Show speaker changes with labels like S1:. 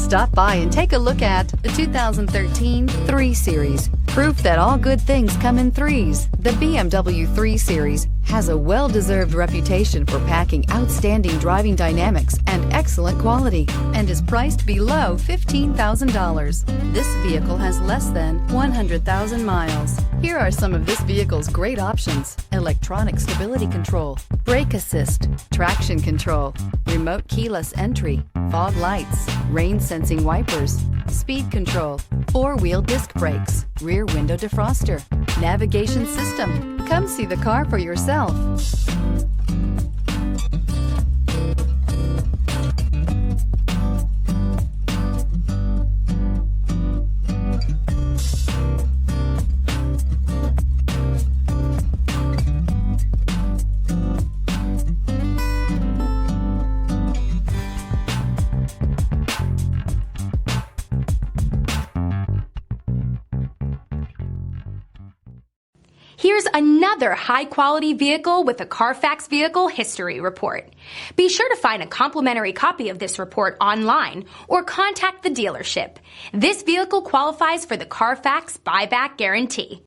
S1: Stop by and take a look at the 2013 3 Series. Proof that all good things come in threes. The BMW 3 Series has a well-deserved reputation for packing outstanding driving dynamics and excellent quality, and is priced below $15,000. This vehicle has less than 100,000 miles. Here are some of this vehicle's great options: electronic stability control, brake assist, traction control, remote keyless entry, fog lights, rain sensing wipers, speed control, 4-wheel disc brakes, rear window defroster, navigation system. Come see the car for yourself.
S2: Here's another high-quality vehicle with a Carfax Vehicle History Report. Be sure to find a complimentary copy of this report online or contact the dealership. This vehicle qualifies for the Carfax Buyback Guarantee.